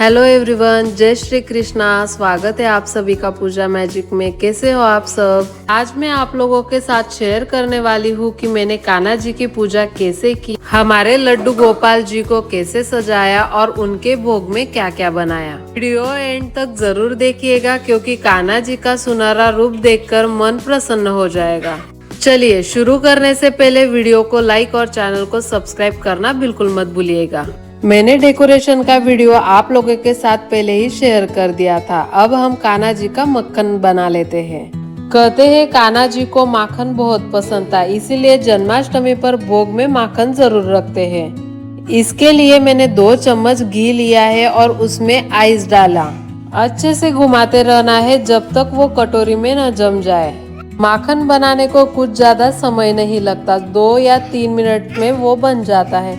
Hello everyone, जय श्री कृष्णा। स्वागत है आप सभी का पूजा मैजिक में। कैसे हो आप सब? आज मैं आप लोगों के साथ शेयर करने वाली हूँ कि मैंने कान्हा जी की पूजा कैसे की, हमारे लड्डू गोपाल जी को कैसे सजाया और उनके भोग में क्या क्या बनाया। वीडियो एंड तक जरूर देखिएगा क्योंकि कान्हा जी का सुनहरा रूप देखकर मन प्रसन्न हो जाएगा। चलिए शुरू करने से पहले वीडियो को लाइक और चैनल को सब्सक्राइब करना बिल्कुल मत भूलिएगा। मैंने डेकोरेशन का वीडियो आप लोगों के साथ पहले ही शेयर कर दिया था। अब हम कान्हा जी का मक्खन बना लेते हैं। कहते हैं कान्हा जी को माखन बहुत पसंद था, इसीलिए जन्माष्टमी पर भोग में माखन जरूर रखते हैं। इसके लिए मैंने 2 चम्मच घी लिया है और उसमें आइस डाला। अच्छे से घुमाते रहना है जब तक वो कटोरी में न जम जाए। माखन बनाने को कुछ ज्यादा समय नहीं लगता, 2 या 3 मिनट में वो बन जाता है।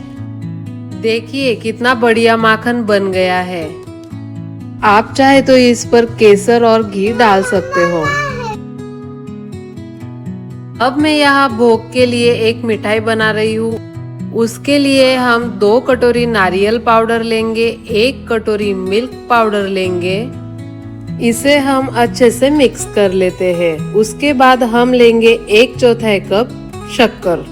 देखिए कितना बढ़िया माखन बन गया है। आप चाहे तो इस पर केसर और घी डाल सकते हो। अब मैं यहाँ भोग के लिए एक मिठाई बना रही हूँ। उसके लिए हम 2 कटोरी नारियल पाउडर लेंगे, 1 कटोरी मिल्क पाउडर लेंगे। इसे हम अच्छे से मिक्स कर लेते हैं। उसके बाद हम लेंगे 1/4 कप शक्कर।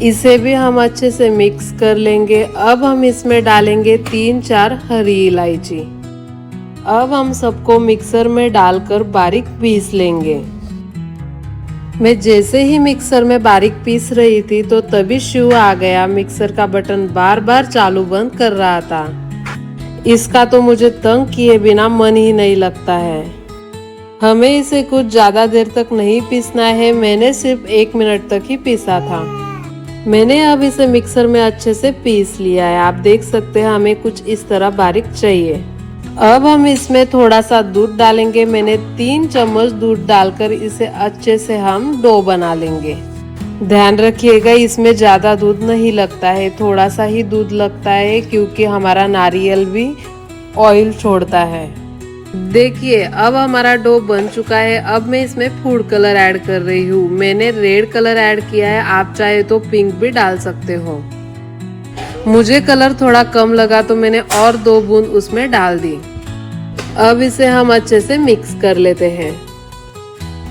इसे भी हम अच्छे से मिक्स कर लेंगे। अब हम इसमें डालेंगे 3-4 हरी इलायची। अब हम सबको मिक्सर में डालकर बारीक पीस लेंगे। मैं जैसे ही मिक्सर में बारीक पीस रही थी तो तभी शिव आ गया। मिक्सर का बटन बार बार चालू बंद कर रहा था। इसका तो मुझे तंग किए बिना मन ही नहीं लगता है। हमें इसे कुछ ज्यादा देर तक नहीं पीसना है। मैंने सिर्फ 1 मिनट तक ही पीसा था। मैंने अब इसे मिक्सर में अच्छे से पीस लिया है। आप देख सकते हैं हमें कुछ इस तरह बारीक चाहिए। अब हम इसमें थोड़ा सा दूध डालेंगे। मैंने 3 चम्मच दूध डालकर इसे अच्छे से हम डो बना लेंगे। ध्यान रखिएगा इसमें ज्यादा दूध नहीं लगता है, थोड़ा सा ही दूध लगता है क्योंकि हमारा नारियल भी ऑयल छोड़ता है। देखिए अब हमारा डो बन चुका है। अब मैं इसमें फूड कलर ऐड कर रही हूँ। मैंने रेड कलर ऐड किया है, आप चाहे तो पिंक भी डाल सकते हो। मुझे कलर थोड़ा कम लगा तो मैंने और 2 बूंद उसमें डाल दी। अब इसे हम अच्छे से मिक्स कर लेते हैं।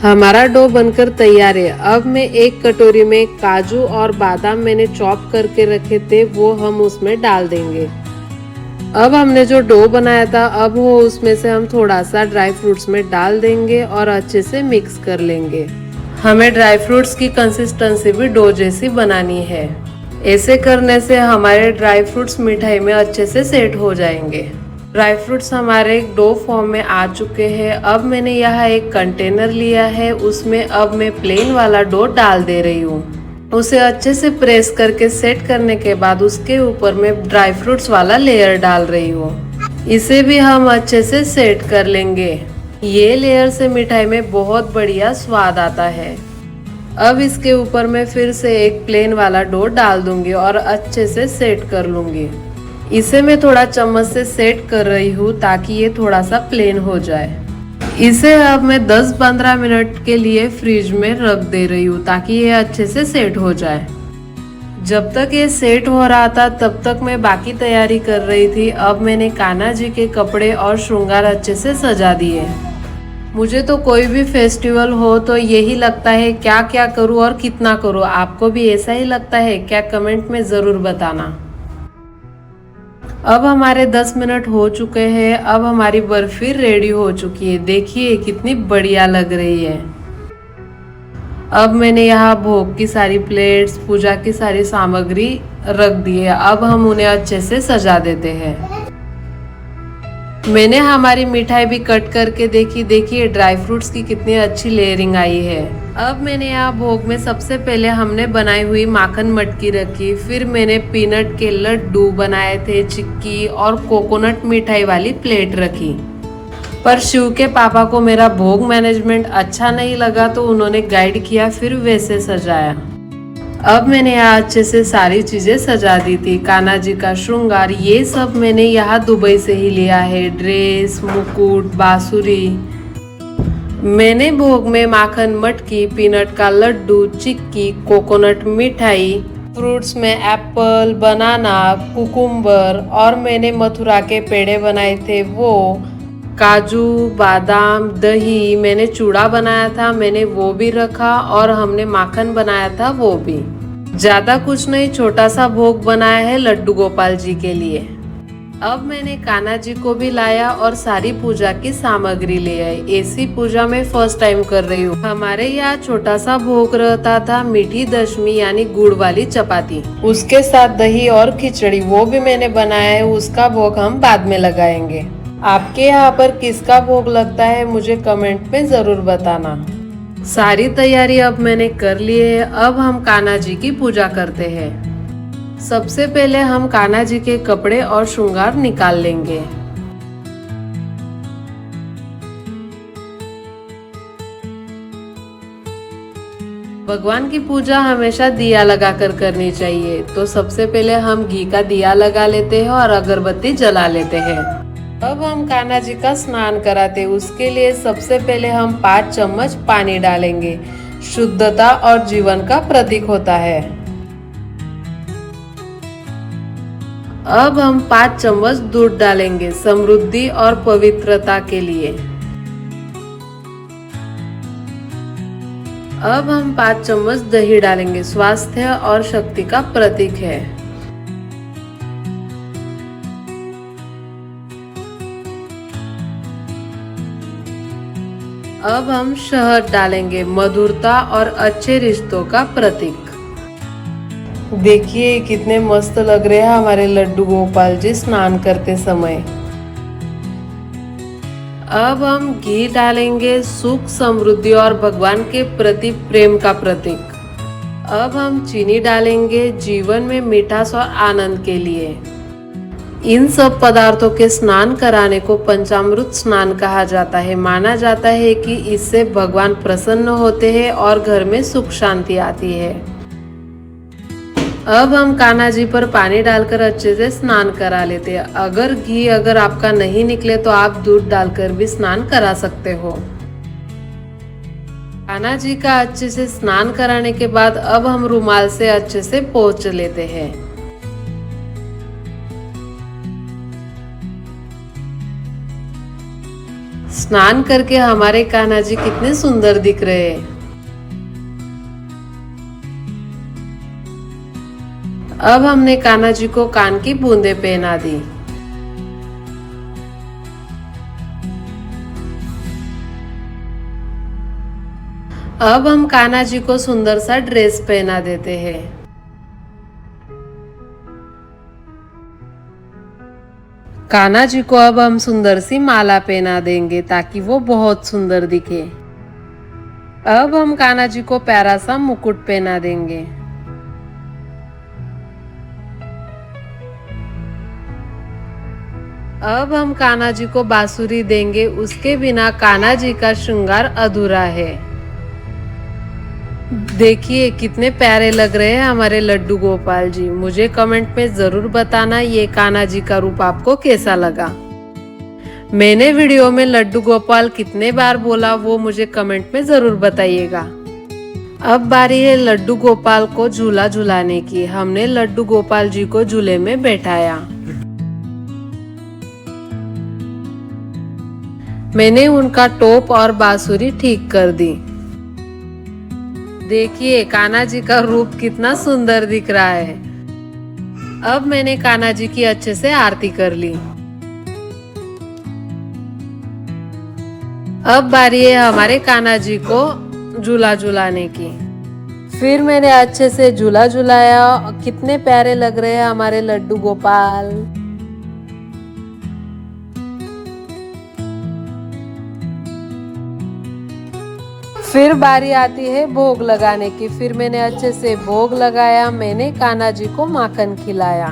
हमारा डो बनकर तैयार है। अब मैं 1 कटोरी में काजू और बादाम मैंने चॉप करके रखे थे वो हम उसमें डाल देंगे। अब हमने जो डो बनाया था अब वो उसमें से हम थोड़ा सा ड्राई फ्रूट्स में डाल देंगे और अच्छे से मिक्स कर लेंगे। हमें ड्राई फ्रूट्स की कंसिस्टेंसी भी डो जैसी बनानी है। ऐसे करने से हमारे ड्राई फ्रूट्स मिठाई में अच्छे से सेट हो जाएंगे। ड्राई फ्रूट्स हमारे डो फॉर्म में आ चुके हैं। अब मैंने यहाँ एक कंटेनर लिया है, उसमें अब मैं प्लेन वाला डो डाल दे रही हूँ। उसे अच्छे से प्रेस करके सेट करने के बाद उसके ऊपर मैं ड्राई फ्रूट्स वाला लेयर डाल रही हूँ। इसे भी हम अच्छे से सेट कर लेंगे। ये लेयर से मिठाई में बहुत बढ़िया स्वाद आता है। अब इसके ऊपर मैं फिर से एक प्लेन वाला डो डाल दूंगी और अच्छे से सेट कर लूंगी। इसे मैं थोड़ा चम्मच से सेट कर रही हूँ ताकि ये थोड़ा सा प्लेन हो जाए। इसे अब मैं 10-15 मिनट के लिए फ्रिज में रख दे रही हूँ ताकि ये अच्छे से सेट हो जाए। जब तक ये सेट हो रहा था तब तक मैं बाकी तैयारी कर रही थी। अब मैंने कान्हा जी के कपड़े और श्रृंगार अच्छे से सजा दिए। मुझे तो कोई भी फेस्टिवल हो तो यही लगता है क्या क्या करूँ और कितना करूँ। आपको भी ऐसा ही लगता है क्या? कमेंट में ज़रूर बताना। अब हमारे 10 मिनट हो चुके हैं। अब हमारी बर्फी रेडी हो चुकी है। देखिए कितनी बढ़िया लग रही है। अब मैंने यहाँ भोग की सारी प्लेट्स, पूजा की सारी सामग्री रख दी है। अब हम उन्हें अच्छे से सजा देते हैं। मैंने हमारी मिठाई भी कट करके देखी। देखिए ड्राई फ्रूट्स की कितनी अच्छी लेयरिंग आई है। अब मैंने यहाँ भोग में सबसे पहले हमने बनाई हुई माखन मटकी रखी। फिर मैंने पीनट के लड्डू बनाए थे, चिक्की और कोकोनट मिठाई वाली प्लेट रखी। पर शिव के पापा को मेरा भोग मैनेजमेंट अच्छा नहीं लगा तो उन्होंने गाइड किया, फिर वैसे सजाया। अब मैंने यहाँ अच्छे से सारी चीजें सजा दी थी। कान्हा जी का श्रृंगार ये सब मैंने यहाँ दुबई से ही लिया है। ड्रेस, मुकुट, बांसुरी। मैंने भोग में माखन मटकी, पीनट का लड्डू, चिक्की, कोकोनट मिठाई, फ्रूट्स में एप्पल, बनाना, कुकुम्बर और मैंने मथुरा के पेड़े बनाए थे वो, काजू, बादाम, दही, मैंने चूड़ा बनाया था, मैंने वो भी रखा और हमने माखन बनाया था वो भी। ज्यादा कुछ नहीं, छोटा सा भोग बनाया है लड्डू गोपाल जी के लिए। अब मैंने कान्हा जी को भी लाया और सारी पूजा की सामग्री ले आई। ऐसी पूजा मैं फर्स्ट टाइम कर रही हूँ। हमारे यहाँ छोटा सा भोग रहता था, मीठी दशमी यानी गुड़ वाली चपाती, उसके साथ दही और खिचड़ी, वो भी मैंने बनाया है। उसका भोग हम बाद में लगाएंगे। आपके यहाँ पर किसका भोग लगता है मुझे कमेंट में जरूर बताना। सारी तैयारी अब मैंने कर ली है। अब हम कान्हा जी की पूजा करते हैं। सबसे पहले हम कान्हा जी के कपड़े और श्रृंगार निकाल लेंगे। भगवान की पूजा हमेशा दिया लगाकर करनी चाहिए, तो सबसे पहले हम घी का दिया लगा लेते हैं और अगरबत्ती जला लेते हैं। अब हम कान्हा जी का स्नान कराते हैं। उसके लिए सबसे पहले हम 5 चम्मच पानी डालेंगे। शुद्धता और जीवन का प्रतीक होता है। अब हम 5 चम्मच दूध डालेंगे, समृद्धि और पवित्रता के लिए। अब हम 5 चम्मच दही डालेंगे, स्वास्थ्य और शक्ति का प्रतीक है। अब हम शहद डालेंगे, मधुरता और अच्छे रिश्तों का प्रतीक। देखिए कितने मस्त लग रहे हैं हमारे लड्डू गोपाल जी स्नान करते समय। अब हम घी डालेंगे, सुख, समृद्धि और भगवान के प्रति प्रेम का प्रतीक। अब हम चीनी डालेंगे, जीवन में मिठास और आनंद के लिए। इन सब पदार्थों के स्नान कराने को पंचामृत स्नान कहा जाता है। माना जाता है कि इससे भगवान प्रसन्न होते हैं और घर में सुख शांति आती है। अब हम कान्हा जी पर पानी डालकर अच्छे से स्नान करा लेते हैं। अगर आपका नहीं निकले तो आप दूध डालकर भी स्नान करा सकते हो। कान्हा जी का अच्छे से स्नान कराने के बाद अब हम रुमाल से अच्छे से पोंछ लेते हैं। स्नान करके हमारे कान्हा जी कितने सुंदर दिख रहे हैं। अब हमने कान्हा जी को कान की बूंदें पहना दी। अब हम कान्हा जी को सुंदर सा ड्रेस पहना देते हैं। कान्हा जी को अब हम सुंदर सी माला पहना देंगे ताकि वो बहुत सुंदर दिखे। अब हम कान्हा जी को प्यारा सा मुकुट पहना देंगे। अब हम कान्हा जी को बांसुरी देंगे, उसके बिना कान्हा जी का श्रृंगार अधूरा है। देखिए कितने प्यारे लग रहे हैं हमारे लड्डू गोपाल जी। मुझे कमेंट में जरूर बताना ये कान्हा जी का रूप आपको कैसा लगा। मैंने वीडियो में लड्डू गोपाल कितने बार बोला वो मुझे कमेंट में जरूर बताइएगा। अब बारी है लड्डू गोपाल को झूला झुलाने की। हमने लड्डू गोपाल जी को झूले में बैठाया। मैंने उनका टोप और बांसुरी ठीक कर दी। देखिए कान्हा जी का रूप कितना सुंदर दिख रहा है। अब मैंने कान्हा जी की अच्छे से आरती कर ली। अब बारी है हमारे कान्हा जी को झूला झुलाने की। फिर मैंने अच्छे से झूला झुलाया। कितने प्यारे लग रहे हैं हमारे लड्डू गोपाल। फिर बारी आती है भोग लगाने की। फिर मैंने अच्छे से भोग लगाया। मैंने कान्हा जी को माखन खिलाया।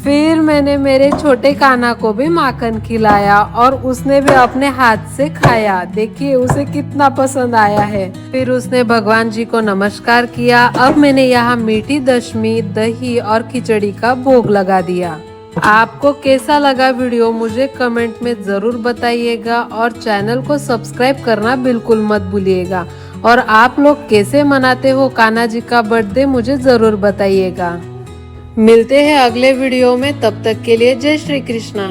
फिर मैंने मेरे छोटे कान्हा को भी माखन खिलाया और उसने भी अपने हाथ से खाया। देखिए उसे कितना पसंद आया है। फिर उसने भगवान जी को नमस्कार किया। अब मैंने यहाँ मीठी दशमी, दही और खिचड़ी का भोग लगा दिया। आपको कैसा लगा वीडियो मुझे कमेंट में ज़रूर बताइएगा और चैनल को सब्सक्राइब करना बिल्कुल मत भूलिएगा। और आप लोग कैसे मनाते हो कान्हा जी का बर्थडे मुझे ज़रूर बताइएगा। मिलते हैं अगले वीडियो में, तब तक के लिए जय श्री कृष्णा।